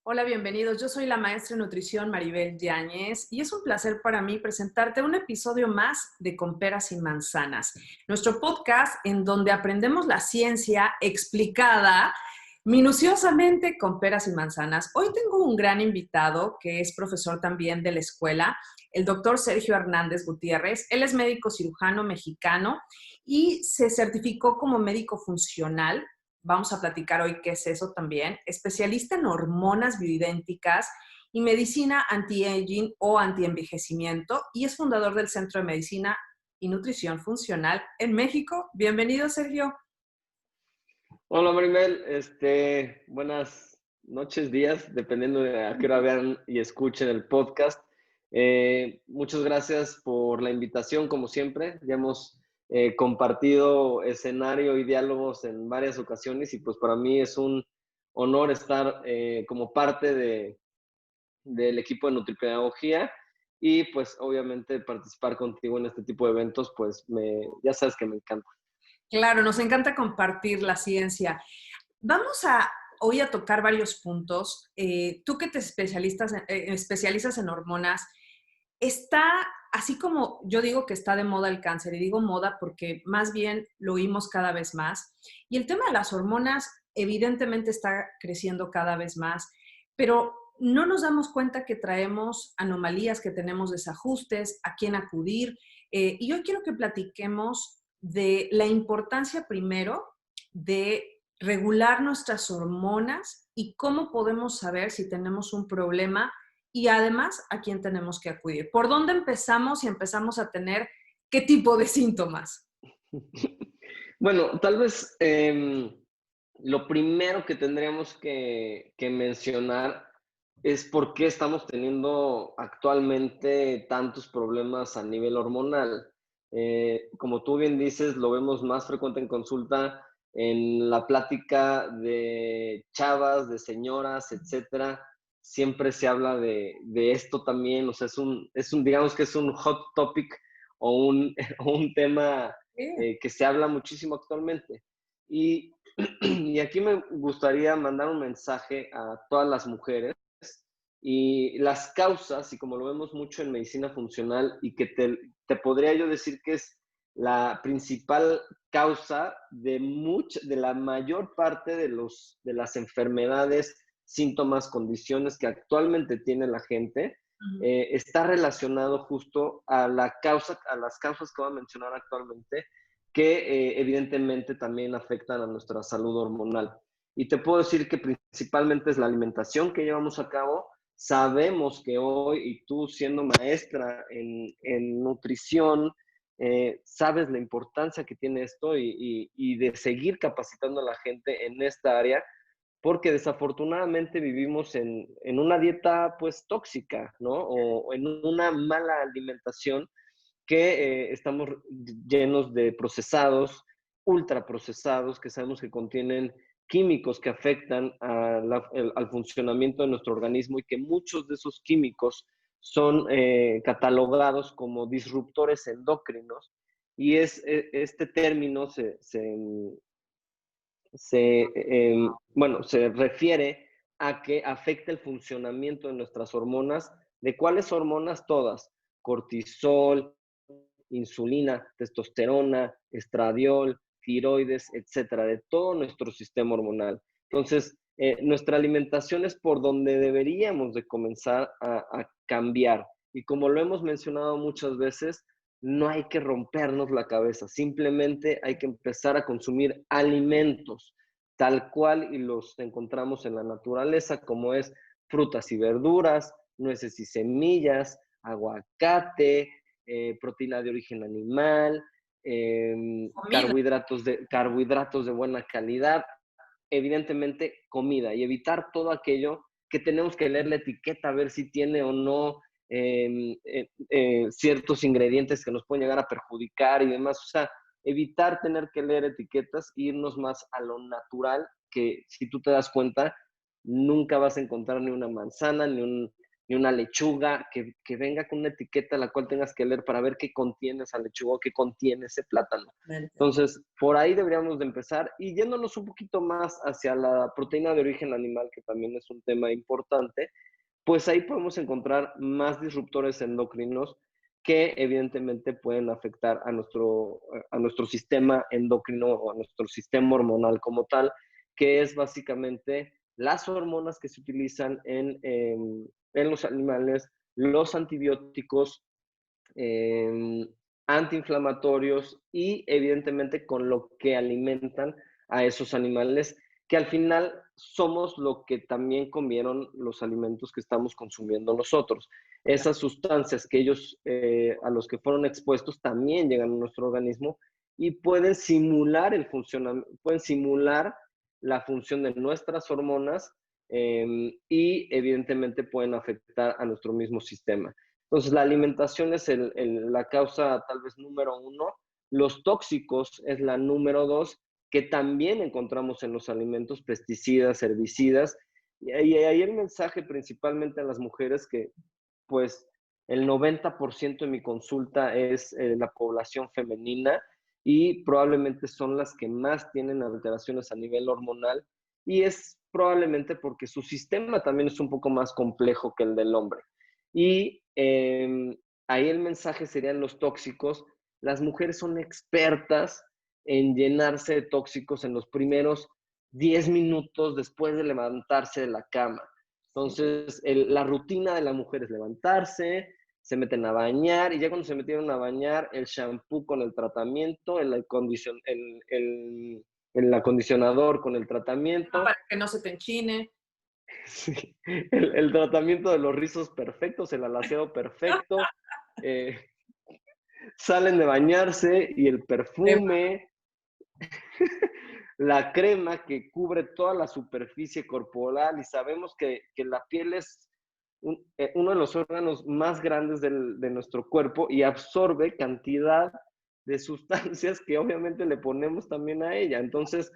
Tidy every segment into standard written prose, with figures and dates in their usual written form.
Hola, bienvenidos. Yo soy la maestra de nutrición Maribel Yáñez y es un placer para mí presentarte un episodio más de Con Peras y Manzanas, nuestro podcast en donde aprendemos la ciencia explicada minuciosamente con peras y manzanas. Hoy tengo un gran invitado que es profesor también de la escuela, el doctor Sergio Hernández Gutiérrez. Él es médico cirujano mexicano y se certificó como médico funcional. Vamos a platicar hoy qué es eso también. Especialista en hormonas bioidénticas y medicina anti-aging o anti-envejecimiento y es fundador del Centro de Medicina y Nutrición Funcional en México. Bienvenido, Sergio. Hola Maribel, buenas noches, días, dependiendo de a qué hora vean y escuchen el podcast. Muchas gracias por la invitación, como siempre. Ya hemos compartido escenario y diálogos en varias ocasiones y pues para mí es un honor estar como parte del equipo de Nutripedagogía y pues obviamente participar contigo en este tipo de eventos, pues ya sabes que me encanta. Claro, nos encanta compartir la ciencia. Vamos a hoy a tocar varios puntos. Tú que te especializas en hormonas, está, así como yo digo que está de moda el cáncer, y digo moda porque más bien lo oímos cada vez más, y el tema de las hormonas evidentemente está creciendo cada vez más, pero no nos damos cuenta que traemos anomalías, que tenemos desajustes, a quién acudir, y yo quiero que platiquemos de la importancia primero de regular nuestras hormonas y cómo podemos saber si tenemos un problema y además a quién tenemos que acudir. ¿Por dónde empezamos y empezamos a tener qué tipo de síntomas? Bueno, tal vez lo primero que tendríamos que mencionar es por qué estamos teniendo actualmente tantos problemas a nivel hormonal. Como tú bien dices, lo vemos más frecuente en consulta en la plática de chavas, de señoras, etcétera. Siempre se habla de esto también, o sea, digamos que es un hot topic o un, o un tema que se habla muchísimo actualmente. Y, y aquí me gustaría mandar un mensaje a todas las mujeres y las causas, y como lo vemos mucho en medicina funcional, y que te podría yo decir que es la principal causa de la mayor parte de las enfermedades, síntomas, condiciones que actualmente tiene la gente, está relacionado justo a las causas que voy a mencionar actualmente, que evidentemente también afectan a nuestra salud hormonal. Y te puedo decir que principalmente es la alimentación que llevamos a cabo. Sabemos que hoy, y tú siendo maestra en nutrición, sabes la importancia que tiene esto y de seguir capacitando a la gente en esta área, porque desafortunadamente vivimos en una dieta pues tóxica, ¿no? O en una mala alimentación que estamos llenos de procesados, ultraprocesados, que sabemos que contienen químicos que afectan al funcionamiento de nuestro organismo y que muchos de esos químicos son catalogados como disruptores endocrinos. Y este término se refiere a que afecta el funcionamiento de nuestras hormonas. ¿De cuáles hormonas? Todas. Cortisol, insulina, testosterona, estradiol, tiroides, etcétera, de todo nuestro sistema hormonal. Entonces, nuestra alimentación es por donde deberíamos de comenzar a cambiar. Y como lo hemos mencionado muchas veces, no hay que rompernos la cabeza, simplemente hay que empezar a consumir alimentos tal cual y los encontramos en la naturaleza, como es frutas y verduras, nueces y semillas, aguacate, proteína de origen animal, Comida. carbohidratos de buena calidad, evidentemente comida, y evitar todo aquello que tenemos que leer la etiqueta a ver si tiene o no ciertos ingredientes que nos pueden llegar a perjudicar y demás. O sea, evitar tener que leer etiquetas e irnos más a lo natural, que si tú te das cuenta, nunca vas a encontrar ni una manzana, ni una lechuga que venga con una etiqueta la cual tengas que leer para ver qué contiene esa lechuga o qué contiene ese plátano. Entonces, por ahí deberíamos de empezar y yéndonos un poquito más hacia la proteína de origen animal, que también es un tema importante, pues ahí podemos encontrar más disruptores endocrinos que evidentemente pueden afectar a nuestro sistema endocrino o a nuestro sistema hormonal como tal, que es básicamente las hormonas que se utilizan en los animales, los antibióticos, eh, antiinflamatorios y evidentemente con lo que alimentan a esos animales, que al final somos lo que también comieron los alimentos que estamos consumiendo nosotros. Esas sustancias que ellos, a los que fueron expuestos, también llegan a nuestro organismo y pueden simular pueden simular la función de nuestras hormonas y evidentemente pueden afectar a nuestro mismo sistema. Entonces, la alimentación es la causa tal vez número uno. Los tóxicos es la número dos, que también encontramos en los alimentos, pesticidas, herbicidas. Y ahí el mensaje principalmente a las mujeres que, pues, el 90% de mi consulta es la población femenina y probablemente son las que más tienen alteraciones a nivel hormonal y es probablemente porque su sistema también es un poco más complejo que el del hombre. Y ahí el mensaje serían los tóxicos. Las mujeres son expertas en llenarse de tóxicos en los primeros 10 minutos después de levantarse de la cama. Entonces, la rutina de la mujer es levantarse, se meten a bañar y ya cuando se metieron a bañar, el shampoo con el tratamiento, el acondicionador con el tratamiento. Para que no se te enchine. Sí, el tratamiento de los rizos perfectos, el alaseo perfecto, eh, salen de bañarse y el perfume, la crema que cubre toda la superficie corporal y sabemos que la piel es uno de los órganos más grandes de nuestro cuerpo y absorbe cantidad de sustancias que obviamente le ponemos también a ella. Entonces,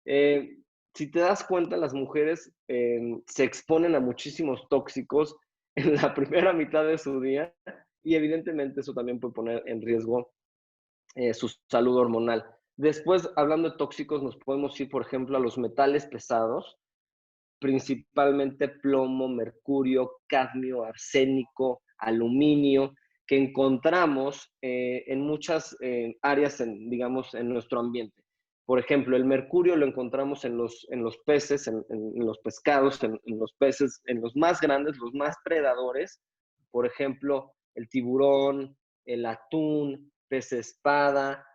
eh, si te das cuenta, las mujeres se exponen a muchísimos tóxicos en la primera mitad de su día y evidentemente eso también puede poner en riesgo su salud hormonal. Después, hablando de tóxicos, nos podemos ir, por ejemplo, a los metales pesados, principalmente plomo, mercurio, cadmio, arsénico, aluminio, que encontramos en muchas áreas, digamos, en nuestro ambiente. Por ejemplo, el mercurio lo encontramos en los peces, en los pescados, en los peces, en los más grandes, los más predadores. Por ejemplo, el tiburón, el atún, pez espada,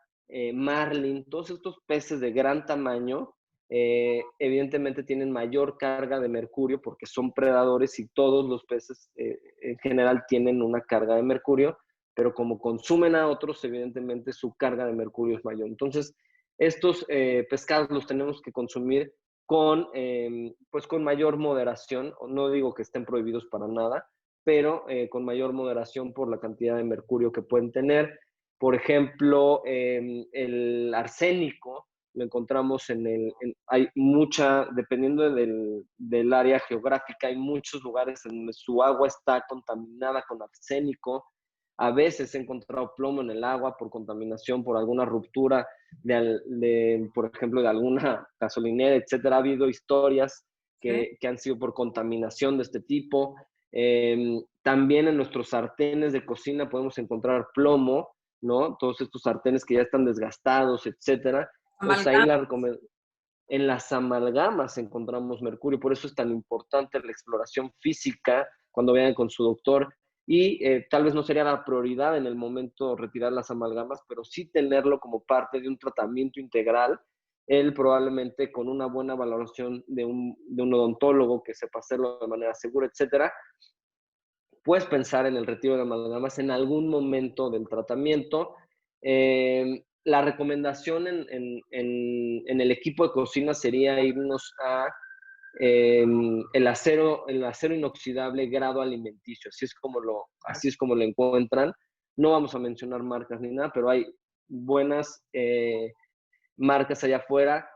marlin, todos estos peces de gran tamaño evidentemente tienen mayor carga de mercurio porque son predadores y todos los peces en general tienen una carga de mercurio, pero como consumen a otros, evidentemente su carga de mercurio es mayor. Entonces, estos pescados los tenemos que consumir pues con mayor moderación. No digo que estén prohibidos para nada, pero con mayor moderación por la cantidad de mercurio que pueden tener. Por ejemplo, el arsénico lo encontramos hay mucha, dependiendo del área geográfica, hay muchos lugares en donde su agua está contaminada con arsénico. A veces he encontrado plomo en el agua por contaminación, por alguna ruptura, por ejemplo, de alguna gasolinera, etcétera. Ha habido historias que han sido por contaminación de este tipo. También en nuestros sartenes de cocina podemos encontrar plomo, ¿no? Todos estos sartenes que ya están desgastados, etcétera. Entonces ahí en las amalgamas encontramos mercurio, por eso es tan importante la exploración física cuando vayan con su doctor y tal vez no sería la prioridad en el momento retirar las amalgamas, pero sí tenerlo como parte de un tratamiento integral, él probablemente con una buena valoración de un odontólogo que sepa hacerlo de manera segura, etcétera, puedes pensar en el retiro de amalgamas en algún momento del tratamiento. La recomendación en el equipo de cocina sería irnos a el acero inoxidable grado alimenticio. Así es como lo encuentran. No vamos a mencionar marcas ni nada, pero hay buenas marcas allá afuera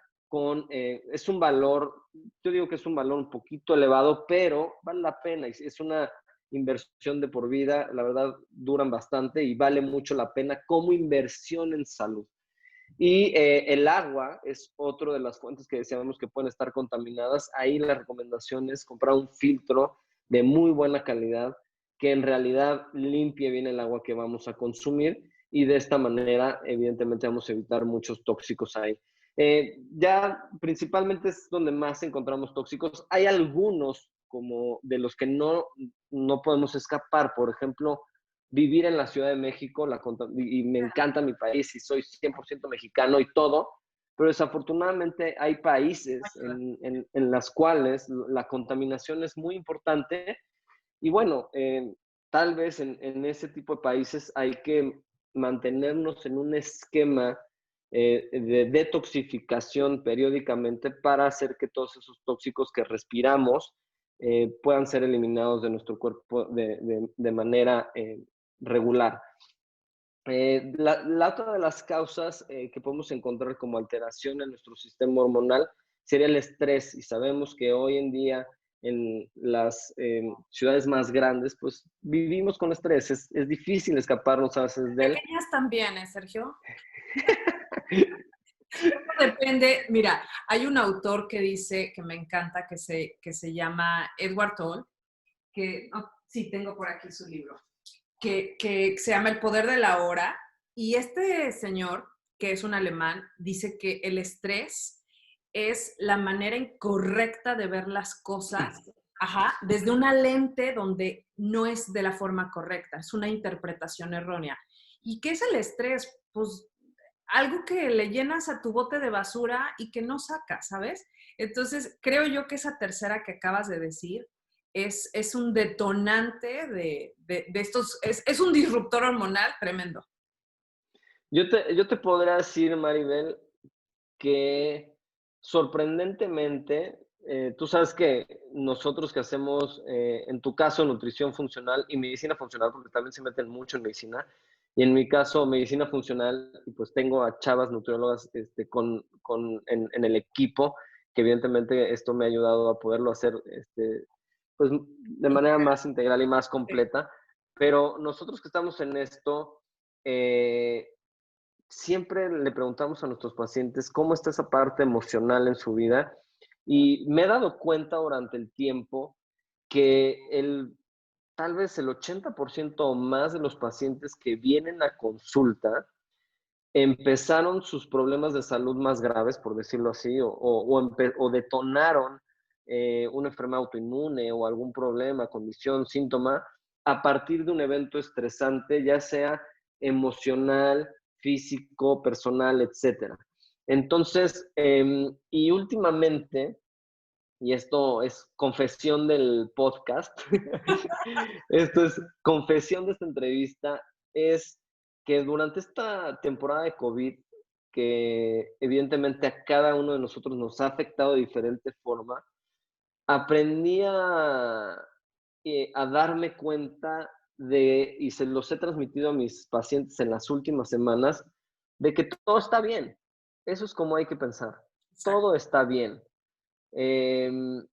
es un valor, yo digo que es un valor un poquito elevado, pero vale la pena. Es una inversión de por vida, la verdad duran bastante y vale mucho la pena como inversión en salud. Y el agua es otro de las fuentes que decíamos que pueden estar contaminadas. Ahí la recomendación es comprar un filtro de muy buena calidad que en realidad limpie bien el agua que vamos a consumir y de esta manera evidentemente vamos a evitar muchos tóxicos ahí. Ya principalmente es donde más encontramos tóxicos. Hay algunos como de los que no podemos escapar, por ejemplo, vivir en la Ciudad de México, y me encanta mi país y soy 100% mexicano y todo, pero desafortunadamente hay países en las cuales la contaminación es muy importante y bueno, tal vez en ese tipo de países hay que mantenernos en un esquema de detoxificación periódicamente para hacer que todos esos tóxicos que respiramos puedan ser eliminados de nuestro cuerpo de manera regular. La otra de las causas que podemos encontrar como alteración en nuestro sistema hormonal sería el estrés y sabemos que hoy en día en las ciudades más grandes pues vivimos con estrés, es difícil escaparnos a veces de él. Pequeñas también, ¿eh, Sergio? Depende, mira, hay un autor que dice, que me encanta, que se llama Edward Toll, que, oh, sí, tengo por aquí su libro, que se llama El poder de la hora, y este señor, que es un alemán, dice que el estrés es la manera incorrecta de ver las cosas, ajá, desde una lente donde no es de la forma correcta, es una interpretación errónea. ¿Y qué es el estrés? Pues algo que le llenas a tu bote de basura y que no sacas, ¿sabes? Entonces, creo yo que esa tercera que acabas de decir es un detonante de estos, es un disruptor hormonal tremendo. Yo te podría decir, Maribel, que sorprendentemente, tú sabes que nosotros que hacemos, en tu caso, nutrición funcional y medicina funcional, porque también se meten mucho en medicina, y en mi caso, medicina funcional, y pues tengo a chavas nutriólogas en el equipo, que evidentemente esto me ha ayudado a poderlo hacer pues, de manera más integral y más completa, pero nosotros que estamos en esto, eh, siempre le preguntamos a nuestros pacientes cómo está esa parte emocional en su vida y me he dado cuenta durante el tiempo que tal vez el 80% o más de los pacientes que vienen a consulta empezaron sus problemas de salud más graves, por decirlo así, o detonaron una enfermedad autoinmune o algún problema, condición, síntoma, a partir de un evento estresante, ya sea emocional, físico, personal, etcétera. Entonces, y últimamente, y esto es confesión del podcast, esto es confesión de esta entrevista, es que durante esta temporada de COVID, que evidentemente a cada uno de nosotros nos ha afectado de diferente forma, aprendí a darme cuenta y se los he transmitido a mis pacientes en las últimas semanas, de que todo está bien. Eso es como hay que pensar. Exacto. Todo está bien.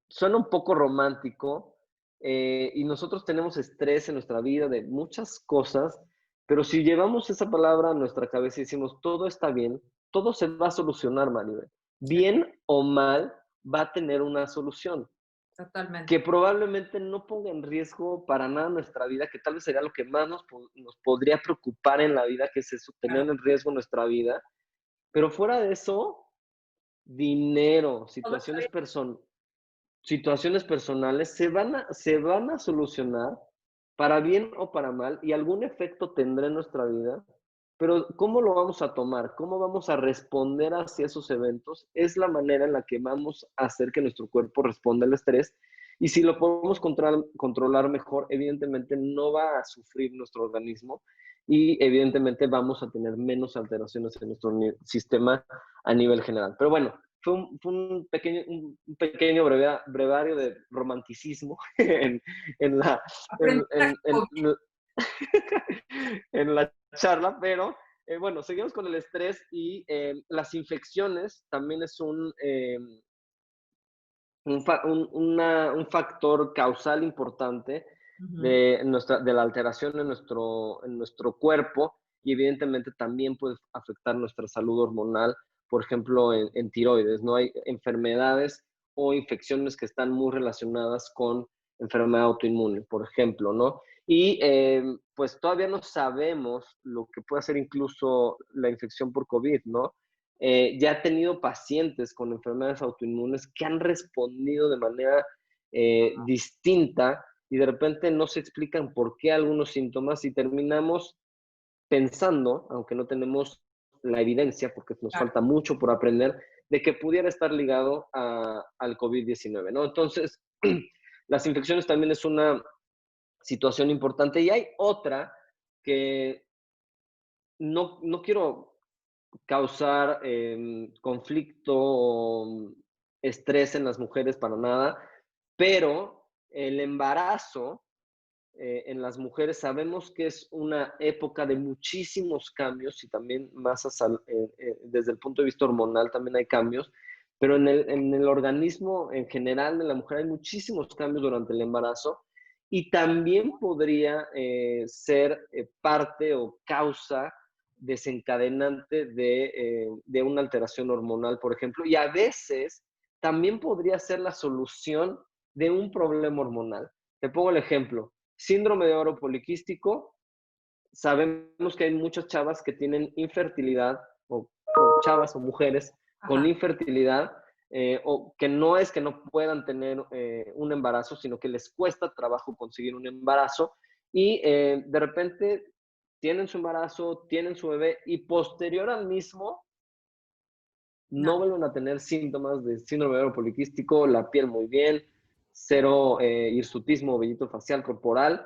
Suena un poco romántico y nosotros tenemos estrés en nuestra vida de muchas cosas, pero si llevamos esa palabra a nuestra cabeza y decimos todo está bien, todo se va a solucionar, Maribel. Sí, Bien o mal, va a tener una solución totalmente. que probablemente no ponga en riesgo para nada nuestra vida, que tal vez sería lo que más nos podría preocupar en la vida, que es eso, tener Claro. en riesgo nuestra vida. Pero fuera de eso, dinero, Todo está situaciones personales se van a solucionar para bien o para mal y algún efecto tendrá en nuestra vida, pero ¿cómo lo vamos a tomar? ¿Cómo vamos a responder hacia esos eventos? Es la manera en la que vamos a hacer que nuestro cuerpo responda al estrés y si lo podemos controlar mejor, evidentemente no va a sufrir nuestro organismo y evidentemente vamos a tener menos alteraciones en nuestro sistema a nivel general. Pero bueno, fue un pequeño brevario de romanticismo en la, en, aprendizaje en, en, COVID. en la charla, pero bueno, seguimos con el estrés y las infecciones también es un factor causal importante Ujú. de la alteración en nuestro cuerpo y evidentemente también puede afectar nuestra salud hormonal, por ejemplo, en tiroides, ¿no? Hay enfermedades o infecciones que están muy relacionadas con enfermedad autoinmune, por ejemplo, ¿no? Y pues todavía no sabemos lo que puede hacer incluso la infección por COVID, ¿no? Ya he tenido pacientes con enfermedades autoinmunes que han respondido de manera distinta y de repente no se explican por qué algunos síntomas y terminamos pensando, aunque no tenemos la evidencia, porque nos Claro. falta mucho por aprender, de que pudiera estar ligado al COVID-19, ¿no? Entonces, las infecciones también es una situación importante y hay otra que no quiero causar conflicto o estrés en las mujeres para nada, pero el embarazo en las mujeres sabemos que es una época de muchísimos cambios y también más desde el punto de vista hormonal también hay cambios, pero en el organismo en general de la mujer hay muchísimos cambios durante el embarazo y también podría ser parte o causa desencadenante de una alteración hormonal, por ejemplo, y a veces también podría ser la solución de un problema hormonal. Te pongo el ejemplo. Síndrome de ovario poliquístico, sabemos que hay muchas chavas que tienen infertilidad, o chavas o mujeres con Ajá. infertilidad, o que no es que no puedan tener un embarazo, sino que les cuesta trabajo conseguir un embarazo y de repente tienen su embarazo, tienen su bebé y posterior al mismo No. no vuelven a tener síntomas de síndrome de ovario poliquístico, la piel muy bien, cero hirsutismo, vellito facial corporal.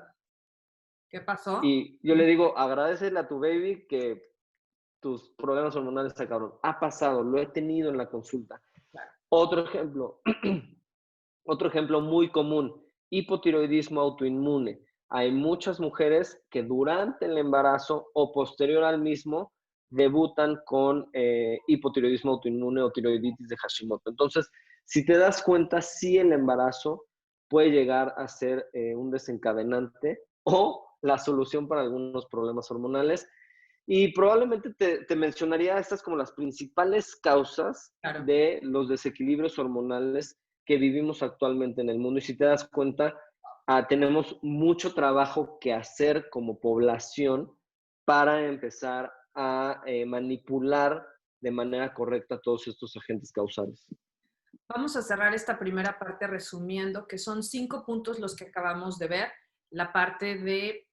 ¿Qué pasó? Y yo le digo, agradecele a tu baby que tus problemas hormonales se acabaron. Ha pasado, lo he tenido en la consulta. Claro. Otro ejemplo, otro ejemplo muy común, hipotiroidismo autoinmune. Hay muchas mujeres que durante el embarazo o posterior al mismo debutan con hipotiroidismo autoinmune o tiroiditis de Hashimoto. Entonces, si te das cuenta, sí el embarazo puede llegar a ser un desencadenante o la solución para algunos problemas hormonales. Y probablemente te mencionaría estas como las principales causas Claro. de los desequilibrios hormonales que vivimos actualmente en el mundo. Y si te das cuenta, tenemos mucho trabajo que hacer como población para empezar a manipular de manera correcta todos estos agentes causales. Vamos a cerrar esta primera parte resumiendo que son 5 puntos los que acabamos de ver. La parte de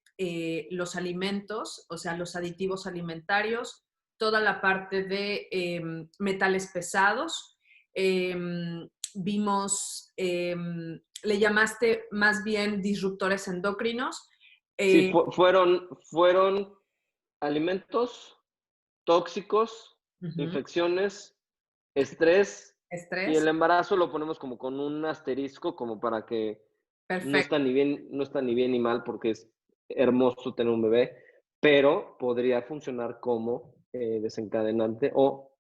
los alimentos, o sea, los aditivos alimentarios, toda la parte de metales pesados. Vimos, le llamaste más bien disruptores endocrinos. Sí, Eh, fueron alimentos tóxicos, Ujú. infecciones, estrés y Estrés. el embarazo lo ponemos como con un asterisco, como para que Perfecto. no está ni bien ni mal porque es hermoso tener un bebé, pero podría funcionar como desencadenante o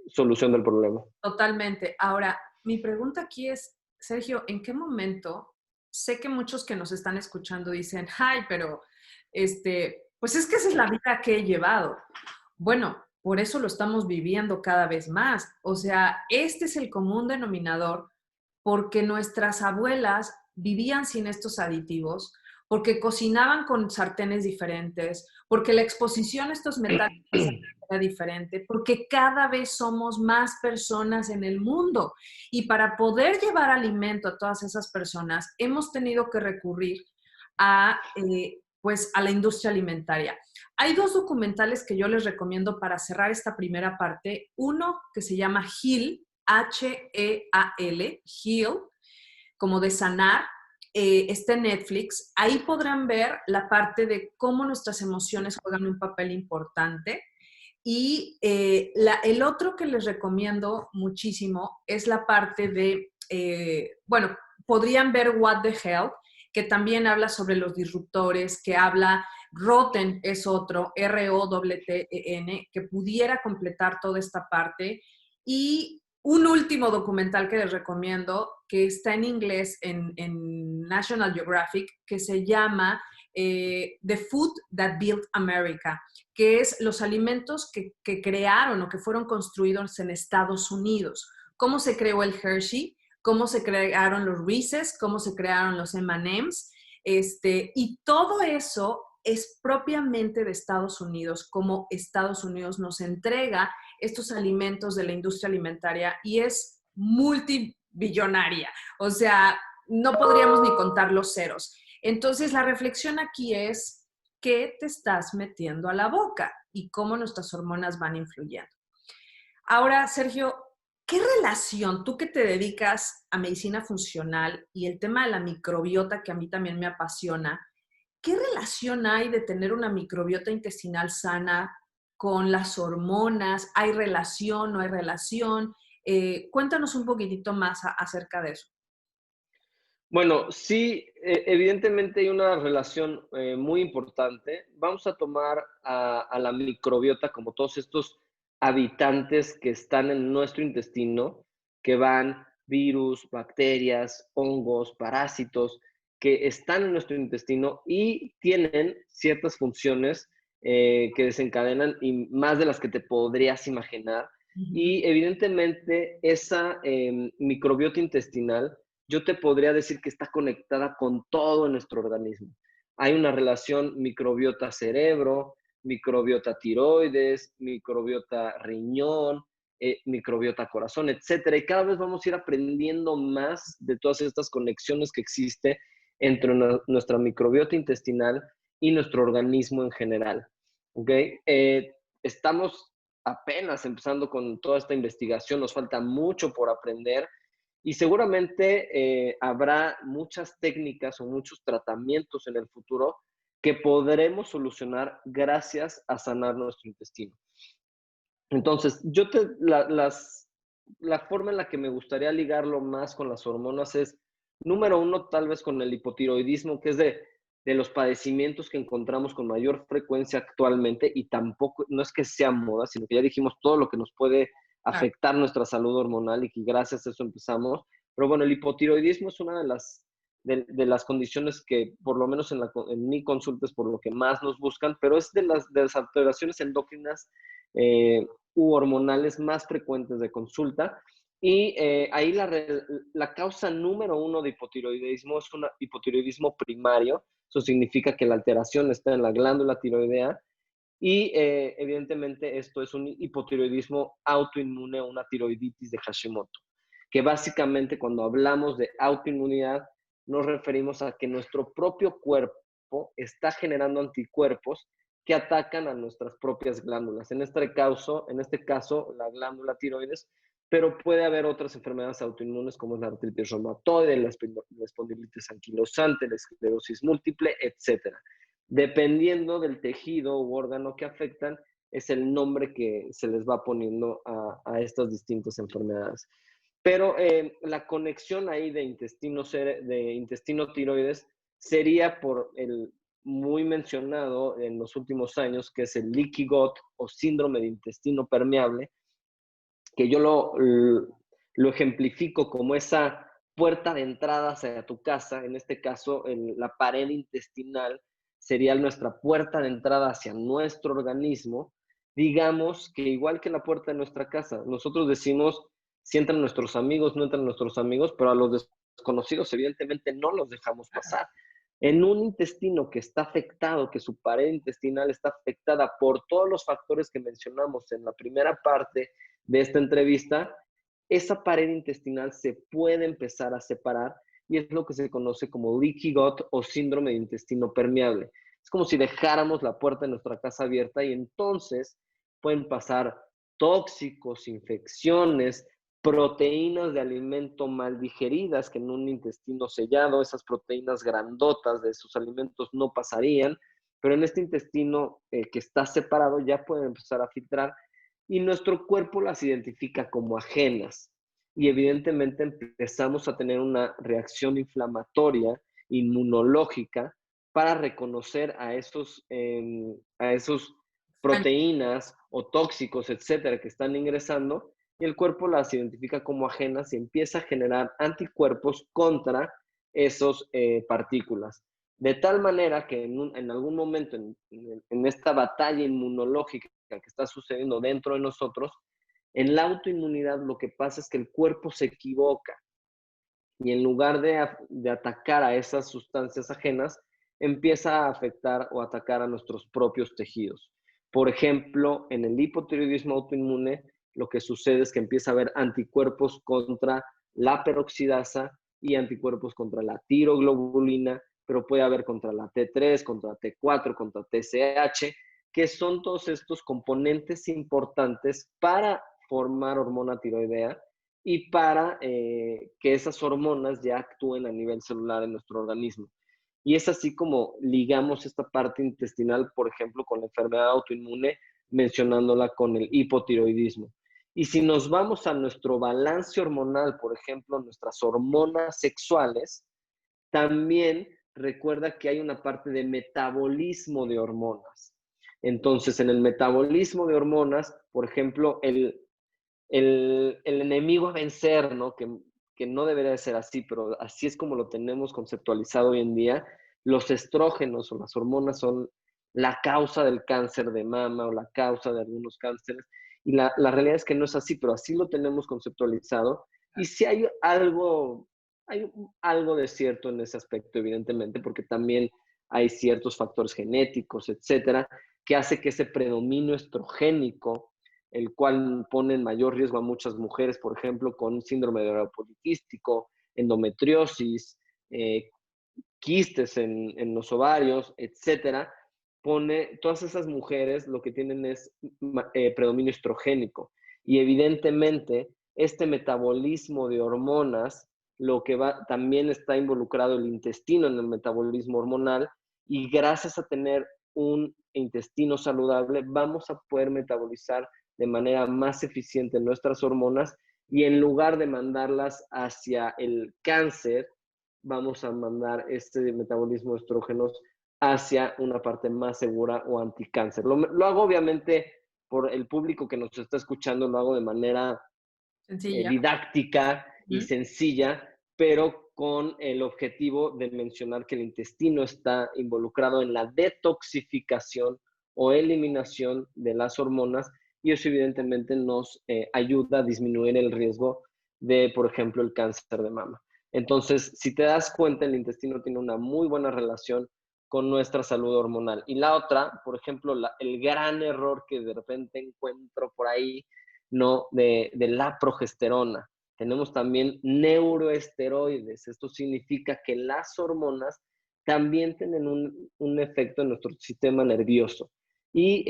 solución del problema. Totalmente. Ahora, mi pregunta aquí es, Sergio, ¿en qué momento? Sé que muchos que nos están escuchando dicen, ay, pero pues es que esa es la vida que he llevado. Bueno, por eso lo estamos viviendo cada vez más. O sea, este es el común denominador porque nuestras abuelas vivían sin estos aditivos, porque cocinaban con sartenes diferentes, porque la exposición a estos metales era diferente, porque cada vez somos más personas en el mundo y para poder llevar alimento a todas esas personas hemos tenido que recurrir a, pues, a la industria alimentaria. Hay 2 documentales que yo les recomiendo para cerrar esta primera parte. Uno que se llama HEAL, H-E-A-L, HEAL, como de sanar, está en Netflix. Ahí podrán ver la parte de cómo nuestras emociones juegan un papel importante. Y el otro que les recomiendo muchísimo es la parte de, bueno, podrían ver What the Hell, que también habla sobre los disruptores, que habla, Rotten es otro, R-O-T-T-E-N, que pudiera completar toda esta parte. Y Un último documental que les recomiendo, que está en inglés en National Geographic, que se llama The Food That Built America, que es los alimentos que crearon o que fueron construidos en Estados Unidos. Cómo se creó el Hershey, cómo se crearon los Reese's, cómo se crearon los M&M's, y todo eso es propiamente de Estados Unidos, como Estados Unidos nos entrega estos alimentos de la industria alimentaria y es multibillonaria. O sea, no podríamos ni contar los ceros. Entonces, la reflexión aquí es, ¿qué te estás metiendo a la boca y cómo nuestras hormonas van influyendo? Ahora, Sergio, ¿qué relación, tú que te dedicas a medicina funcional y el tema de la microbiota, que a mí también me apasiona, qué relación hay de tener una microbiota intestinal sana con las hormonas? ¿Hay relación, no hay relación? Cuéntanos un poquitito más acerca de eso. Bueno, sí, evidentemente hay una relación muy importante. Vamos a tomar a la microbiota como todos estos habitantes que están en nuestro intestino, que van virus, bacterias, hongos, parásitos, que están en nuestro intestino y tienen ciertas funciones que desencadenan y más de las que te podrías imaginar. Ujú. Y evidentemente esa microbiota intestinal yo te podría decir que está conectada con todo nuestro organismo. Hay una relación microbiota cerebro, microbiota tiroides, microbiota riñón, microbiota corazón, etcétera. Y cada vez vamos a ir aprendiendo más de todas estas conexiones que existe entre nuestra microbiota intestinal y nuestro organismo en general. ¿Ok? Estamos apenas empezando con toda esta investigación, nos falta mucho por aprender y seguramente habrá muchas técnicas o muchos tratamientos en el futuro que podremos solucionar gracias a sanar nuestro intestino. Entonces, la forma en la que me gustaría ligarlo más con las hormonas es, número uno, tal vez con el hipotiroidismo, que es de los padecimientos que encontramos con mayor frecuencia actualmente y tampoco, no es que sea moda, sino que ya dijimos todo lo que nos puede Claro. afectar nuestra salud hormonal y que gracias a eso empezamos. Pero bueno, el hipotiroidismo es una de las condiciones que, por lo menos en mi consulta, es por lo que más nos buscan, pero es de las alteraciones endocrinas u hormonales más frecuentes de consulta. Y ahí la causa número uno de hipotiroidismo es un hipotiroidismo primario. Eso significa que la alteración está en la glándula tiroidea y evidentemente esto es un hipotiroidismo autoinmune o una tiroiditis de Hashimoto, que básicamente cuando hablamos de autoinmunidad nos referimos a que nuestro propio cuerpo está generando anticuerpos que atacan a nuestras propias glándulas. En este caso, la glándula tiroides, pero puede haber otras enfermedades autoinmunes como es la artritis reumatoide, la espondilitis anquilosante, la esclerosis múltiple, etcétera. Dependiendo del tejido u órgano que afectan, es el nombre que se les va poniendo a estas distintas enfermedades. Pero la conexión ahí de intestino tiroides sería por el muy mencionado en los últimos años, que es el leaky gut o síndrome de intestino permeable, que yo lo ejemplifico como esa puerta de entrada hacia tu casa. En este caso, la pared intestinal sería nuestra puerta de entrada hacia nuestro organismo. Digamos que igual que la puerta de nuestra casa, nosotros decimos si entran nuestros amigos, no entran nuestros amigos, pero a los desconocidos evidentemente no los dejamos pasar. En un intestino que está afectado, que su pared intestinal está afectada por todos los factores que mencionamos en la primera parte de esta entrevista, esa pared intestinal se puede empezar a separar y es lo que se conoce como leaky gut o síndrome de intestino permeable. Es como si dejáramos la puerta de nuestra casa abierta y entonces pueden pasar tóxicos, infecciones, proteínas de alimento mal digeridas que en un intestino sellado, esas proteínas grandotas de esos alimentos no pasarían, pero en este intestino que está separado ya pueden empezar a filtrar y nuestro cuerpo las identifica como ajenas. Y evidentemente empezamos a tener una reacción inflamatoria, inmunológica, para reconocer a esos proteínas o tóxicos, etcétera, que están ingresando y el cuerpo las identifica como ajenas y empieza a generar anticuerpos contra esas partículas. De tal manera que en algún momento en esta batalla inmunológica que está sucediendo dentro de nosotros, en la autoinmunidad lo que pasa es que el cuerpo se equivoca y en lugar de atacar a esas sustancias ajenas, empieza a afectar o atacar a nuestros propios tejidos. Por ejemplo, en el hipotiroidismo autoinmune, lo que sucede es que empieza a haber anticuerpos contra la peroxidasa y anticuerpos contra la tiroglobulina, pero puede haber contra la T3, contra T4, contra TSH, que son todos estos componentes importantes para formar hormona tiroidea y para que esas hormonas ya actúen a nivel celular en nuestro organismo. Y es así como ligamos esta parte intestinal, por ejemplo, con la enfermedad autoinmune, mencionándola con el hipotiroidismo. Y si nos vamos a nuestro balance hormonal, por ejemplo, nuestras hormonas sexuales, también recuerda que hay una parte de metabolismo de hormonas. Entonces, en el metabolismo de hormonas, por ejemplo, el enemigo a vencer, ¿no? Que no debería de ser así, pero así es como lo tenemos conceptualizado hoy en día. Los estrógenos o las hormonas son la causa del cáncer de mama o la causa de algunos cánceres. Y la realidad es que no es así, pero así lo tenemos conceptualizado. Y sí hay algo de cierto en ese aspecto, evidentemente, porque también hay ciertos factores genéticos, etcétera, que hace que ese predominio estrogénico, el cual pone en mayor riesgo a muchas mujeres, por ejemplo, con síndrome de ovario poliquístico, endometriosis, quistes en los ovarios, etcétera, todas esas mujeres lo que tienen es predominio estrogénico. Y evidentemente, este metabolismo de hormonas, también está involucrado el intestino en el metabolismo hormonal, y gracias a tener un intestino saludable, vamos a poder metabolizar de manera más eficiente nuestras hormonas, y en lugar de mandarlas hacia el cáncer, vamos a mandar este metabolismo de estrógenos hacia una parte más segura o anticáncer. Lo hago obviamente por el público que nos está escuchando, lo hago de manera Sencilla. didáctica y sencilla, pero con el objetivo de mencionar que el intestino está involucrado en la detoxificación o eliminación de las hormonas, y eso evidentemente nos ayuda a disminuir el riesgo de, por ejemplo, el cáncer de mama. Entonces, si te das cuenta, el intestino tiene una muy buena relación con nuestra salud hormonal. Y la otra, por ejemplo, el gran error que de repente encuentro por ahí, ¿no? De la progesterona. Tenemos también neuroesteroides. Esto significa que las hormonas también tienen un efecto en nuestro sistema nervioso. Y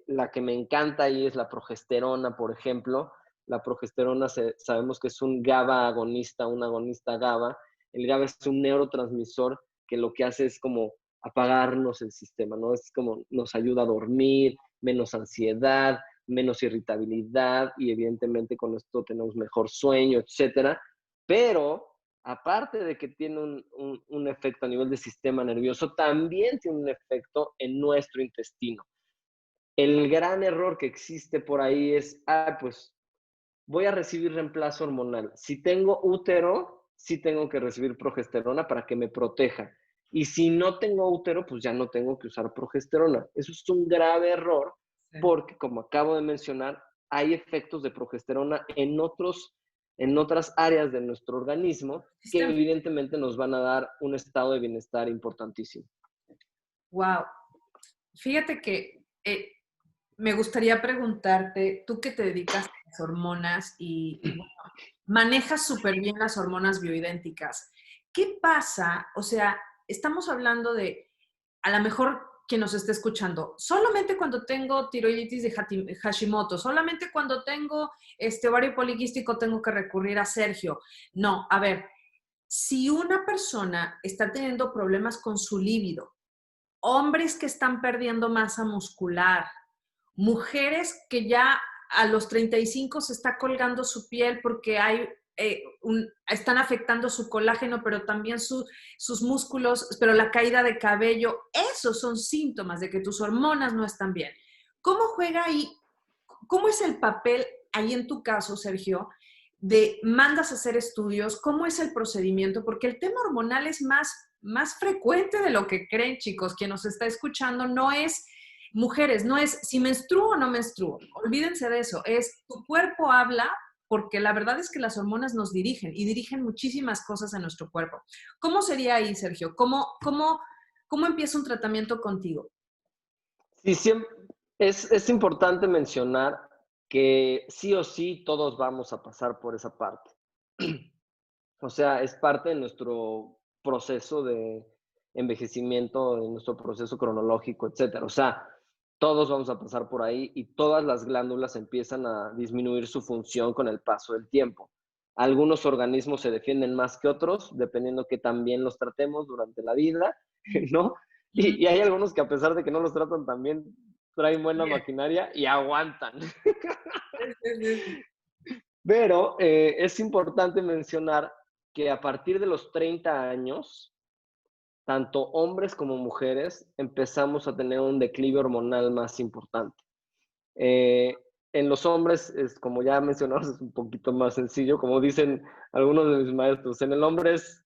la que me encanta ahí es la progesterona, por ejemplo. La progesterona sabemos que es un GABA agonista, un agonista GABA. El GABA es un neurotransmisor que lo que hace es como apagarnos el sistema, ¿no? Es como nos ayuda a dormir, menos ansiedad, menos irritabilidad, y evidentemente con esto tenemos mejor sueño, etcétera. Pero aparte de que tiene un efecto a nivel del sistema nervioso, también tiene un efecto en nuestro intestino. El gran error que existe por ahí es, pues voy a recibir reemplazo hormonal. Si tengo útero, sí tengo que recibir progesterona para que me proteja. Y si no tengo útero, pues ya no tengo que usar progesterona. Eso es un grave error, porque, como acabo de mencionar, hay efectos de progesterona en otras áreas de nuestro organismo que evidentemente nos van a dar un estado de bienestar importantísimo. Wow. Fíjate que me gustaría preguntarte, tú que te dedicas a las hormonas y bueno, manejas súper bien las hormonas bioidénticas, ¿qué pasa? O sea, estamos hablando de, a lo mejor quien nos esté escuchando, solamente cuando tengo tiroiditis de Hashimoto, solamente cuando tengo ovario poliquístico tengo que recurrir a Sergio. No, a ver, si una persona está teniendo problemas con su líbido, hombres que están perdiendo masa muscular, mujeres que ya a los 35 se está colgando su piel porque están afectando su colágeno, pero también sus músculos, pero la caída de cabello, esos son síntomas de que tus hormonas no están bien. ¿Cómo juega ahí? ¿Cómo es el papel ahí en tu caso, Sergio, de mandas a hacer estudios, ¿cómo es el procedimiento? Porque el tema hormonal es más frecuente de lo que creen, chicos. Quien nos está escuchando no es, mujeres, no es si menstruo o no menstruo. Olvídense de eso. Es tu cuerpo habla, porque la verdad es que las hormonas nos dirigen y dirigen muchísimas cosas en nuestro cuerpo. ¿Cómo sería ahí, Sergio? ¿Cómo empieza un tratamiento contigo? Sí, siempre, es importante mencionar que sí o sí todos vamos a pasar por esa parte. O sea, es parte de nuestro proceso de envejecimiento, de nuestro proceso cronológico, etcétera. O sea, todos vamos a pasar por ahí y todas las glándulas empiezan a disminuir su función con el paso del tiempo. Algunos organismos se defienden más que otros, dependiendo que también los tratemos durante la vida, ¿no? Y hay algunos que a pesar de que no los tratan tan bien, traen buena Bien. maquinaria y aguantan. Sí, sí, sí. Pero es importante mencionar que a partir de los 30 años, tanto hombres como mujeres empezamos a tener un declive hormonal más importante. Eh, en los hombres, como ya mencionamos, es un poquito más sencillo, como dicen algunos de mis maestros, en el hombre es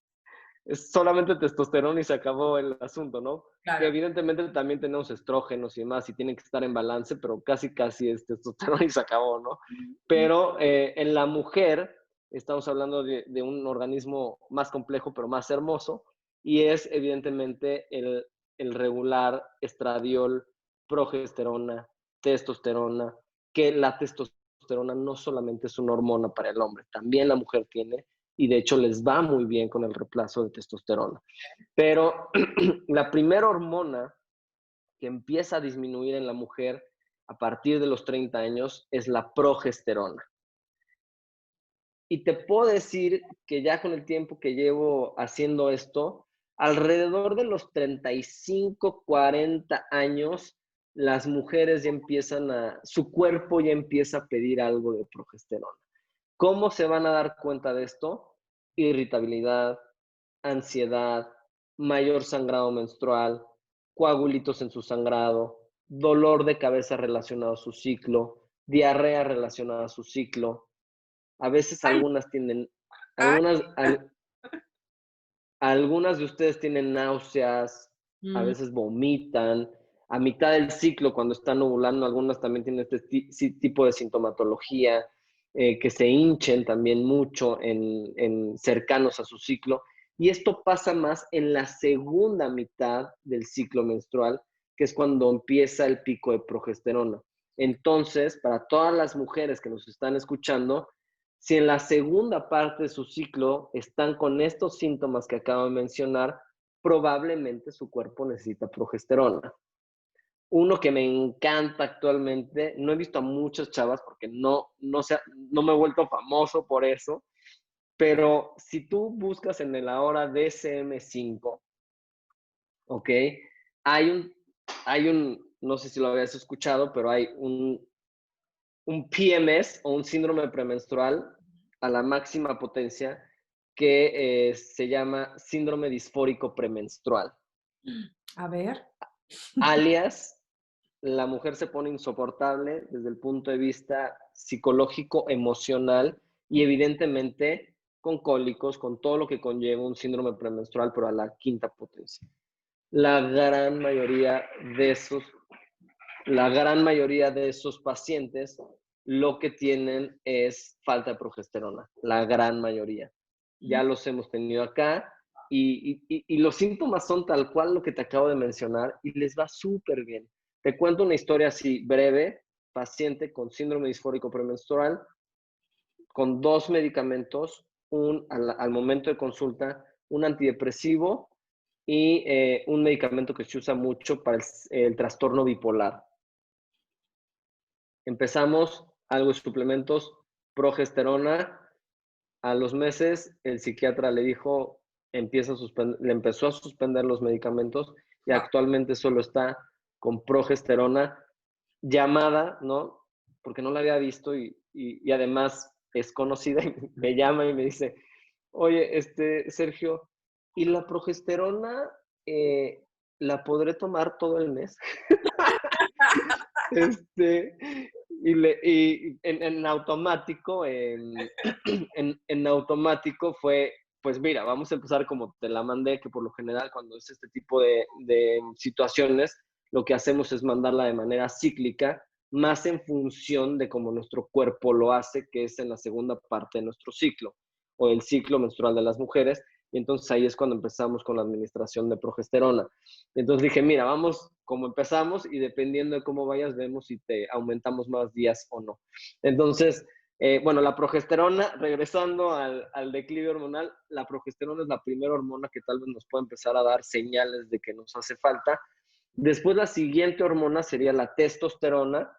solamente testosterona y se acabó el asunto, ¿no? Que Claro. evidentemente también tenemos estrógenos y demás y tienen que estar en balance, pero casi es testosterona y se acabó, ¿no? Pero en la mujer estamos hablando de un organismo más complejo, pero más hermoso, y es evidentemente el regular estradiol, progesterona, testosterona, que la testosterona no solamente es una hormona para el hombre, también la mujer tiene y de hecho les va muy bien con el reemplazo de testosterona. Pero la primera hormona que empieza a disminuir en la mujer a partir de los 30 años es la progesterona. Y te puedo decir que ya con el tiempo que llevo haciendo esto, alrededor de los 35, 40 años, las mujeres ya empiezan su cuerpo ya empieza a pedir algo de progesterona. ¿Cómo se van a dar cuenta de esto? Irritabilidad, ansiedad, mayor sangrado menstrual, coagulitos en su sangrado, dolor de cabeza relacionado a su ciclo, diarrea relacionada a su ciclo. A veces Ay, algunas tienen, ay. algunas de ustedes tienen náuseas, a Mm, veces vomitan. A mitad del ciclo, cuando están ovulando, algunas también tienen este tipo de sintomatología, que se hinchen también mucho en cercanos a su ciclo. Y esto pasa más en la segunda mitad del ciclo menstrual, que es cuando empieza el pico de progesterona. Entonces, para todas las mujeres que nos están escuchando, si en la segunda parte de su ciclo están con estos síntomas que acabo de mencionar, probablemente su cuerpo necesita progesterona. Uno que me encanta actualmente, no he visto a muchas chavas porque no me he vuelto famoso por eso, pero si tú buscas en el ahora DSM-5, ¿ok? Hay un, no sé si lo habías escuchado, pero hay un PMS o un síndrome premenstrual a la máxima potencia que se llama síndrome disfórico premenstrual. a ver. Alias, la mujer se pone insoportable desde el punto de vista psicológico, emocional y evidentemente con cólicos, con todo lo que conlleva un síndrome premenstrual, pero a la quinta potencia. La gran mayoría de esos La gran mayoría de esos pacientes lo que tienen es falta de progesterona, la gran mayoría. Ya los hemos tenido acá y los síntomas son tal cual lo que te acabo de mencionar y les va súper bien. Te cuento una historia así breve, paciente con síndrome disfórico premenstrual, con 2 medicamentos, al momento de consulta, un antidepresivo y un medicamento que se usa mucho para el trastorno bipolar. Empezamos algo de suplementos, progesterona. A los meses, el psiquiatra le dijo, le empezó a suspender los medicamentos y Wow. actualmente solo está con progesterona llamada, ¿no? Porque no la había visto y además es conocida y me llama y me dice, oye, Sergio, ¿y la progesterona la podré tomar todo el mes? Este, Y en automático, en automático fue, pues mira, vamos a empezar como te la mandé, que por lo general cuando es este tipo de situaciones, lo que hacemos es mandarla de manera cíclica, más en función de cómo nuestro cuerpo lo hace, que es en la segunda parte de nuestro ciclo, o el ciclo menstrual de las mujeres, y entonces ahí es cuando empezamos con la administración de progesterona. Entonces dije, mira, vamos como empezamos y dependiendo de cómo vayas, vemos si te aumentamos más días o no. Entonces, bueno, la progesterona, regresando al declive hormonal, la progesterona es la primera hormona que tal vez nos puede empezar a dar señales de que nos hace falta. Después la siguiente hormona sería la testosterona,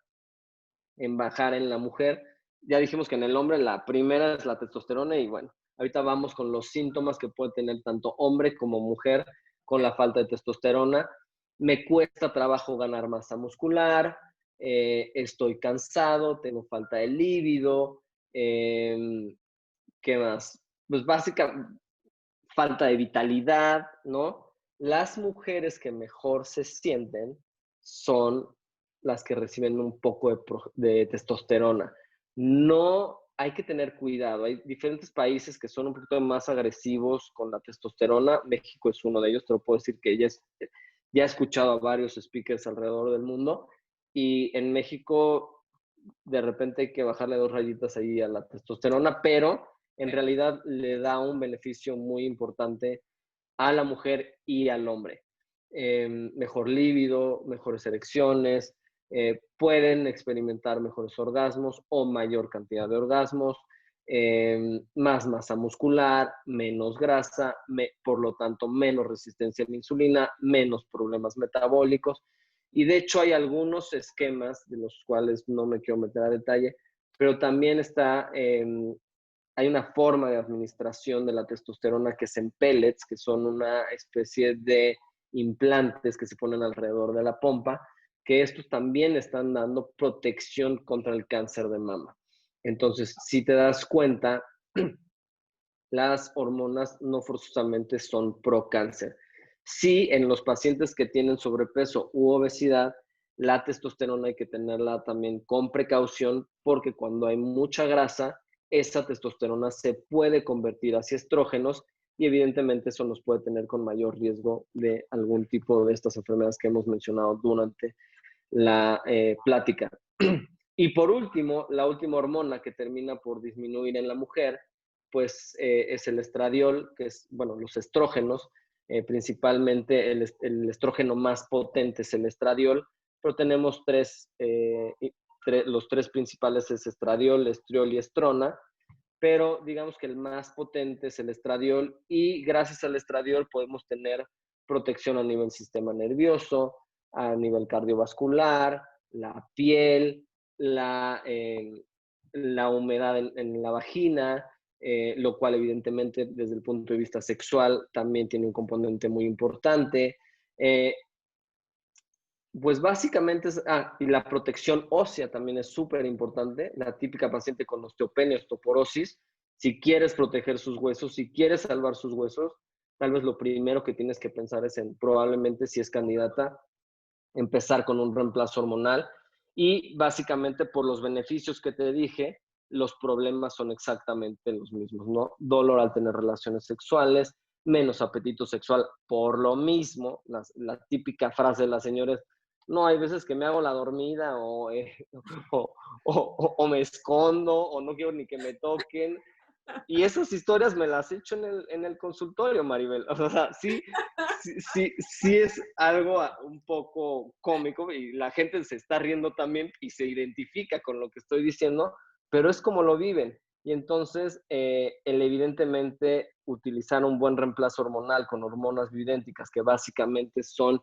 en bajar en la mujer. Ya dijimos que en el hombre la primera es la testosterona y bueno, ahorita vamos con los síntomas que puede tener tanto hombre como mujer con la falta de testosterona. Me cuesta trabajo ganar masa muscular, estoy cansado, tengo falta de líbido, ¿qué más? Pues básicamente falta de vitalidad, ¿no? Las mujeres que mejor se sienten son las que reciben un poco de testosterona. No hay que tener cuidado. Hay diferentes países que son un poquito más agresivos con la testosterona. México es uno de ellos. Te lo puedo decir que ya he escuchado a varios speakers alrededor del mundo y en México de repente hay que bajarle 2 rayitas ahí a la testosterona, pero en realidad le da un beneficio muy importante a la mujer y al hombre. Mejor líbido, mejores erecciones, pueden experimentar mejores orgasmos o mayor cantidad de orgasmos, más masa muscular, menos grasa, por lo tanto menos resistencia a la insulina, menos problemas metabólicos. Y de hecho hay algunos esquemas de los cuales no me quiero meter a detalle, pero también hay una forma de administración de la testosterona que es en pellets, que son una especie de implantes que se ponen alrededor de la pompa, que estos también están dando protección contra el cáncer de mama. Entonces, si te das cuenta, las hormonas no forzosamente son pro cáncer. Sí, en los pacientes que tienen sobrepeso u obesidad, la testosterona hay que tenerla también con precaución porque cuando hay mucha grasa, esa testosterona se puede convertir hacia estrógenos y evidentemente eso nos puede tener con mayor riesgo de algún tipo de estas enfermedades que hemos mencionado durante la plática. Y por último, la última hormona que termina por disminuir en la mujer, pues es el estradiol, que es, bueno, los estrógenos, principalmente el estrógeno más potente es el estradiol, pero tenemos los tres principales es estradiol, estriol y estrona, pero digamos que el más potente es el estradiol y gracias al estradiol podemos tener protección a nivel sistema nervioso, a nivel cardiovascular, la piel, la humedad en la vagina, lo cual evidentemente desde el punto de vista sexual también tiene un componente muy importante. Pues básicamente y la protección ósea también es súper importante. La típica paciente con osteopenia, osteoporosis, si quieres proteger sus huesos, si quieres salvar sus huesos, tal vez lo primero que tienes que pensar es en probablemente si es candidata empezar con un reemplazo hormonal y básicamente por los beneficios que te dije, los problemas son exactamente los mismos, ¿no? Dolor al tener relaciones sexuales, menos apetito sexual por lo mismo, la típica frase de las señoras, no, hay veces que me hago la dormida o, o me escondo o no quiero ni que me toquen. Y esas historias me las he hecho en el consultorio, Maribel. O sea, sí es algo un poco cómico y la gente se está riendo también y se identifica con lo que estoy diciendo, pero es como lo viven. Y entonces, el evidentemente utilizar un buen reemplazo hormonal con hormonas bioidénticas, que básicamente son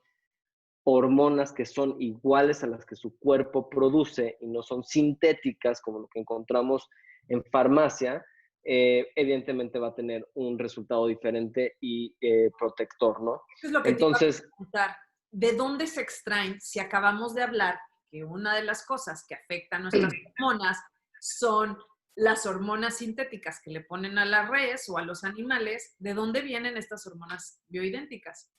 hormonas que son iguales a las que su cuerpo produce y no son sintéticas como lo que encontramos en farmacia, evidentemente va a tener un resultado diferente y protector, ¿no? Eso es lo que te iba a Entonces, preguntar. ¿De dónde se extraen? Si acabamos de hablar que una de las cosas que afectan nuestras hormonas son las hormonas sintéticas que le ponen a la res o a los animales, ¿de dónde vienen estas hormonas bioidénticas?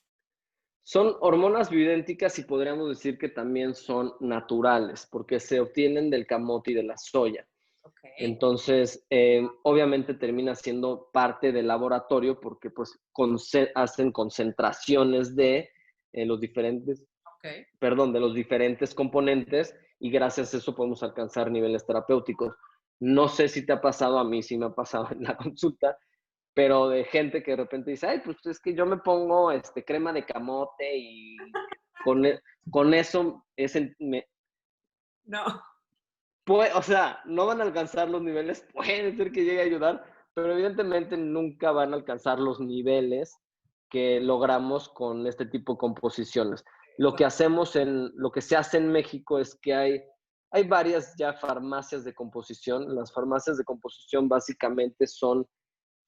Son hormonas bioidénticas y podríamos decir que también son naturales, porque se obtienen del camote y de la soya. Ok, Entonces, obviamente termina siendo parte del laboratorio porque pues hacen concentraciones de los diferentes, ok. perdón, de los diferentes componentes y gracias a eso podemos alcanzar niveles terapéuticos. No sé si te ha pasado, a mí sí me ha pasado en la consulta, pero de gente que de repente dice, ay, pues es que yo me pongo crema de camote y con, con eso No, o sea, no van a alcanzar los niveles, puede ser que llegue a ayudar, pero evidentemente nunca van a alcanzar los niveles que logramos con este tipo de composiciones. Lo que se hace en México es que hay varias ya farmacias de composición. Las farmacias de composición básicamente son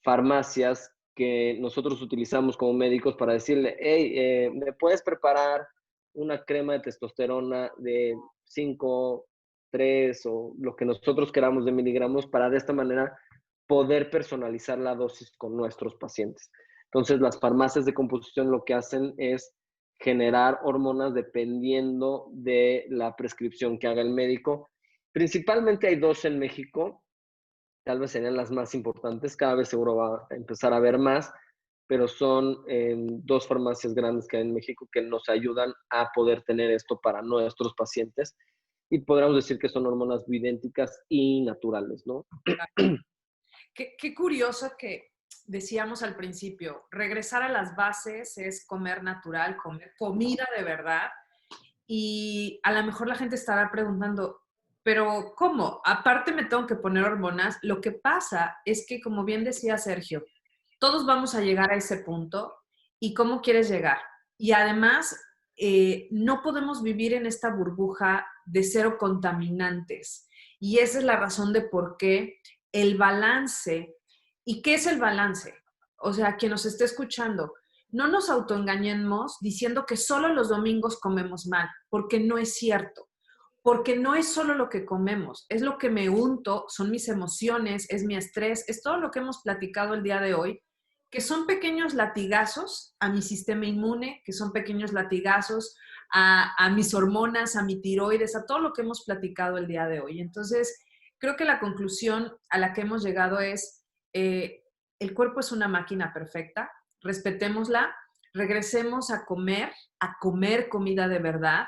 farmacias que nosotros utilizamos como médicos para decirle, hey, ¿me puedes preparar una crema de testosterona de 5 3 o lo que nosotros queramos de miligramos para de esta manera poder personalizar la dosis con nuestros pacientes? Entonces, las farmacias de composición lo que hacen es generar hormonas dependiendo de la prescripción que haga el médico. Principalmente hay dos en México, tal vez serían las más importantes, cada vez seguro va a empezar a haber más, pero son dos farmacias grandes que hay en México que nos ayudan a poder tener esto para nuestros pacientes y podríamos decir que son hormonas bioidénticas y naturales, ¿no? qué curioso que decíamos al principio, regresar a las bases es comer natural, comer comida de verdad. Y a lo mejor la gente estará preguntando, pero ¿cómo? Aparte me tengo que poner hormonas. Lo que pasa es que, como bien decía Sergio, todos vamos a llegar a ese punto y cómo quieres llegar. Y además, no podemos vivir en esta burbuja de cero contaminantes. Y esa es la razón de por qué el balance. ¿Y qué es el balance? O sea, quien nos esté escuchando, no nos autoengañemos diciendo que solo los domingos comemos mal, porque no es cierto. Porque no es solo lo que comemos, es lo que me unto, son mis emociones, es mi estrés, es todo lo que hemos platicado el día de hoy, que son pequeños latigazos a mi sistema inmune, que son pequeños latigazos a mis hormonas, a mi tiroides, a todo lo que hemos platicado el día de hoy. Entonces, creo que la conclusión a la que hemos llegado es, el cuerpo es una máquina perfecta, respetémosla, regresemos a comer comida de verdad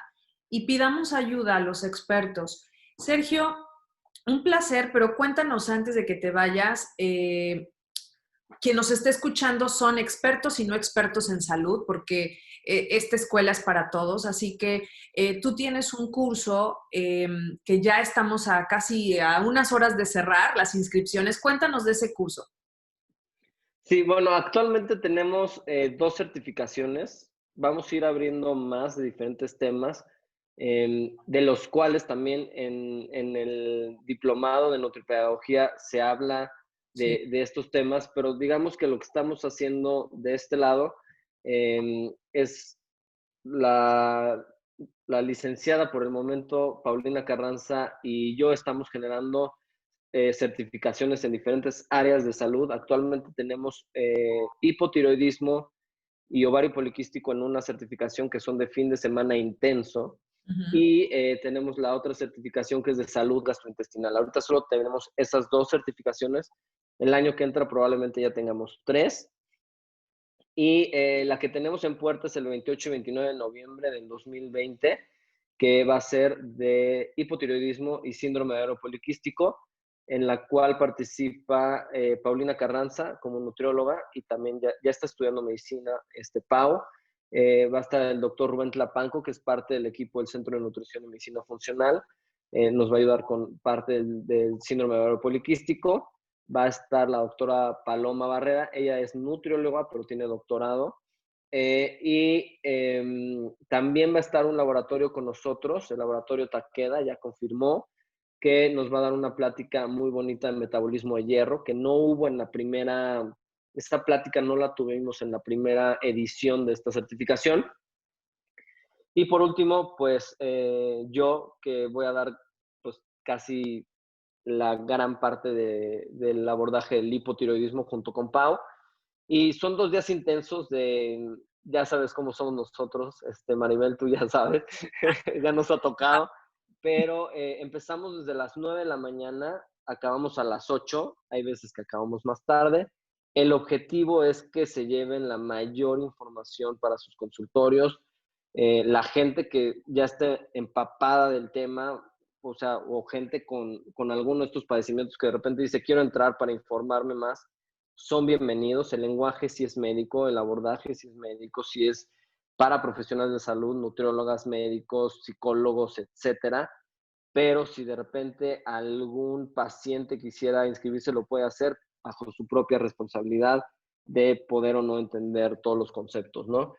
y pidamos ayuda a los expertos. Sergio, un placer, pero cuéntanos antes de que te vayas, quien nos esté escuchando son expertos y no expertos en salud, porque esta escuela es para todos, así que tú tienes un curso que ya estamos a casi a unas horas de cerrar las inscripciones. Cuéntanos de ese curso. Sí, bueno, actualmente tenemos dos certificaciones. Vamos a ir abriendo más de diferentes temas, de los cuales también en el diplomado de nutripedagogía se habla Sí. de estos temas, pero digamos que lo que estamos haciendo de este lado es la, la licenciada por el momento, Paulina Carranza, y yo estamos generando certificaciones en diferentes áreas de salud. Actualmente tenemos hipotiroidismo y ovario poliquístico en una certificación que son de fin de semana intenso. Ujú. Y tenemos la otra certificación que es de salud gastrointestinal. Ahorita solo tenemos esas dos certificaciones. El año que entra probablemente ya tengamos tres. Y la que tenemos en puerta es el 28 y 29 de noviembre del 2020, que va a ser de hipotiroidismo y síndrome de ovario poliquístico, en la cual participa Paulina Carranza como nutrióloga y también ya está estudiando medicina, Pau. Va a estar el doctor Rubén Tlapanco, que es parte del equipo del Centro de Nutrición y Medicina Funcional. Nos va a ayudar con parte del síndrome de ovario poliquístico. Va a estar la doctora Paloma Barrera, ella es nutrióloga, pero tiene doctorado. También va a estar un laboratorio con nosotros, el laboratorio Takeda, ya confirmó que nos va a dar una plática muy bonita de metabolismo de hierro, que no hubo en la primera, esta plática no la tuvimos en la primera edición de esta certificación. Y por último, pues yo que voy a dar pues casi la gran parte del abordaje del hipotiroidismo junto con Pau. Y son 2 días intensos ya sabes cómo somos nosotros, Maribel, tú ya sabes, ya nos ha tocado, pero empezamos desde las 9 de la mañana, acabamos a las 8, hay veces que acabamos más tarde. El objetivo es que se lleven la mayor información para sus consultorios. La gente que ya esté empapada del tema, o sea, o gente con alguno de estos padecimientos que de repente dice, quiero entrar para informarme más, son bienvenidos. El lenguaje sí es médico, el abordaje sí es médico, sí es para profesionales de salud, nutriólogas, médicos, psicólogos, etcétera. Pero si de repente algún paciente quisiera inscribirse, lo puede hacer bajo su propia responsabilidad de poder o no entender todos los conceptos, ¿no?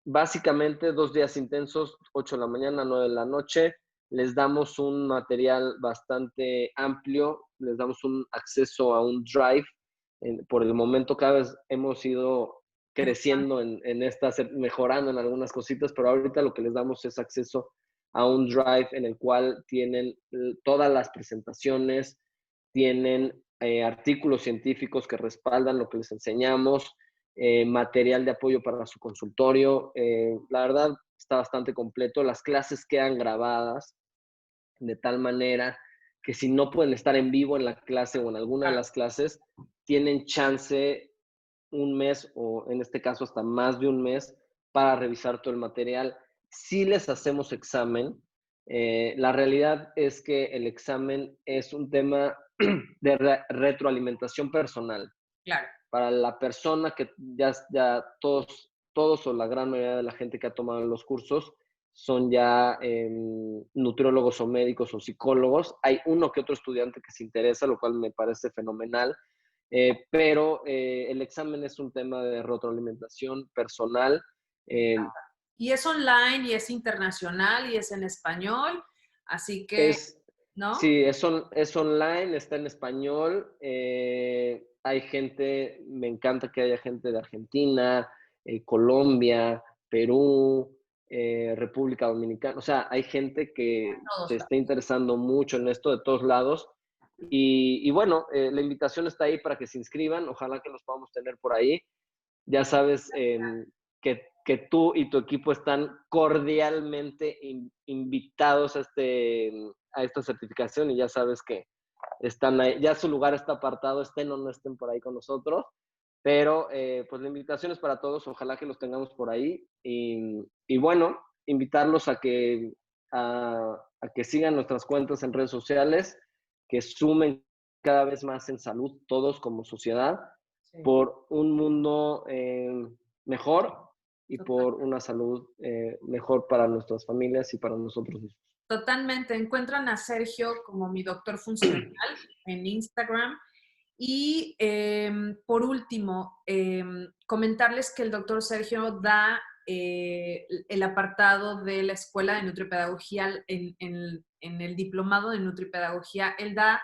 Básicamente 2 días intensos, 8 de la mañana, 9 de la noche. Les damos un material bastante amplio, les damos un acceso a un drive. Por el momento cada vez hemos ido creciendo en estas, mejorando en algunas cositas, pero ahorita lo que les damos es acceso a un drive en el cual tienen todas las presentaciones, tienen artículos científicos que respaldan lo que les enseñamos, material de apoyo para su consultorio. La verdad está bastante completo. Las clases quedan grabadas de tal manera que si no pueden estar en vivo en la clase o en alguna de las clases, tienen chance un mes o en este caso hasta más de un mes para revisar todo el material. Si les hacemos examen, la realidad es que el examen es un tema de retroalimentación personal. Claro. Para la persona que ya todos o la gran mayoría de la gente que ha tomado los cursos son ya nutriólogos o médicos o psicólogos. Hay uno que otro estudiante que se interesa, lo cual me parece fenomenal, pero el examen es un tema de retroalimentación personal. Y es online y es internacional y es en español, así que, Es, ¿no? sí, es online, está en español. Hay gente, me encanta que haya gente de Argentina, Colombia, Perú, República Dominicana. O sea, hay gente que Todos se lados. está interesando mucho en esto de todos lados. Y bueno, la invitación está ahí para que se inscriban. Ojalá que los podamos tener por ahí. Ya sabes que tú y tu equipo están cordialmente invitados a esta certificación y ya sabes que están ahí, ya su lugar está apartado, estén o no estén por ahí con nosotros, pero pues la invitación es para todos, ojalá que los tengamos por ahí y bueno, invitarlos a que sigan nuestras cuentas en redes sociales, que sumen cada vez más en salud todos como sociedad Sí, por un mundo mejor y total. por una salud mejor para nuestras familias y para nosotros mismos. Totalmente. Encuentran a Sergio como mi doctor funcional en Instagram. Y por último, comentarles que el doctor Sergio da el apartado de la Escuela de Nutripedagogía en el diplomado de Nutripedagogía. Él da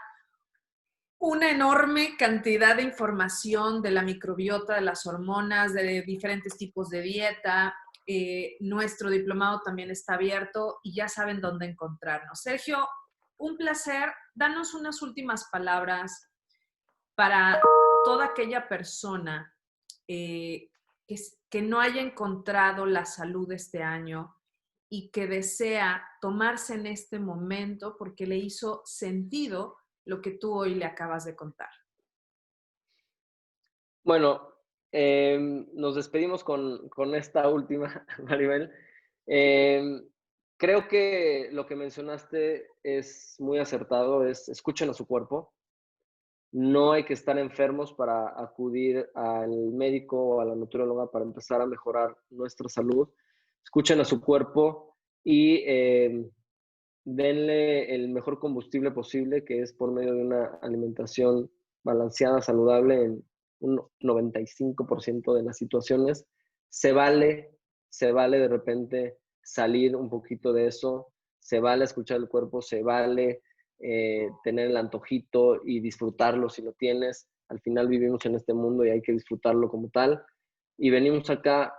una enorme cantidad de información de la microbiota, de las hormonas, de diferentes tipos de dieta. Nuestro diplomado también está abierto y ya saben dónde encontrarnos. Sergio, un placer. Danos unas últimas palabras para toda aquella persona que no haya encontrado la salud este año y que desea tomarse en este momento porque le hizo sentido lo que tú hoy le acabas de contar. Bueno, nos despedimos con esta última, Maribel. Eh, Creo que lo que mencionaste es muy acertado, es escuchen a su cuerpo. No hay que estar enfermos para acudir al médico o a la nutrióloga para empezar a mejorar nuestra salud. Escuchen a su cuerpo y denle el mejor combustible posible, que es por medio de una alimentación balanceada, saludable en un 95% de las situaciones. Se vale, se vale de repente salir un poquito de eso, se vale escuchar el cuerpo, se vale tener el antojito y disfrutarlo si lo tienes. Al final vivimos en este mundo y hay que disfrutarlo como tal. Y venimos acá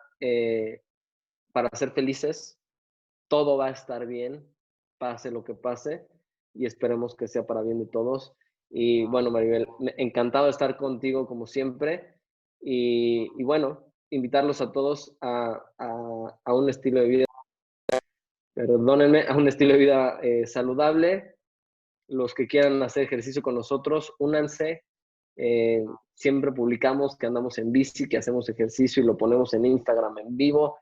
para ser felices. Todo va a estar bien, pase lo que pase, y esperemos que sea para bien de todos. Y bueno, Maribel, encantado de estar contigo como siempre. Y bueno, invitarlos a todos a un estilo de vida, perdónenme, a un estilo de vida saludable. Los que quieran hacer ejercicio con nosotros, únanse. Siempre publicamos que andamos en bici, que hacemos ejercicio y lo ponemos en Instagram en vivo.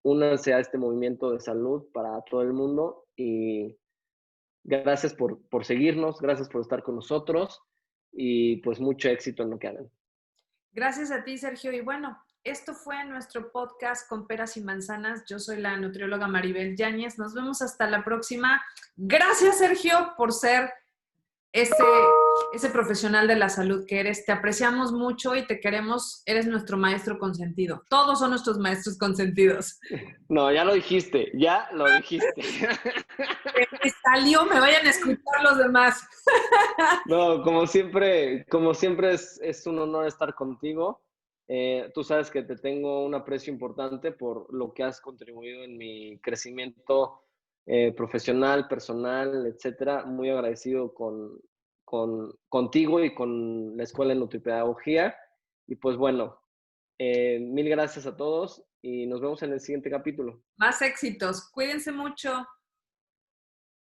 Únanse a este movimiento de salud para todo el mundo y gracias por seguirnos, gracias por estar con nosotros y pues mucho éxito en lo que hagan. Gracias a ti, Sergio. Y bueno, esto fue nuestro podcast con peras y manzanas. Yo soy la nutrióloga Maribel Yáñez. Nos vemos hasta la próxima. Gracias, Sergio, por ser ese profesional de la salud que eres. Te apreciamos mucho y te queremos. Eres nuestro maestro consentido. Todos son nuestros maestros consentidos. No, ya lo dijiste, ya lo dijiste. Me salió, me vayan a escuchar los demás. No, como siempre es un honor estar contigo. Tú sabes que te tengo un aprecio importante por lo que has contribuido en mi crecimiento profesional, personal, etcétera. Muy agradecido contigo y con la Escuela de Nutripedagogía. Y pues bueno, mil gracias a todos y nos vemos en el siguiente capítulo. Más éxitos. Cuídense mucho.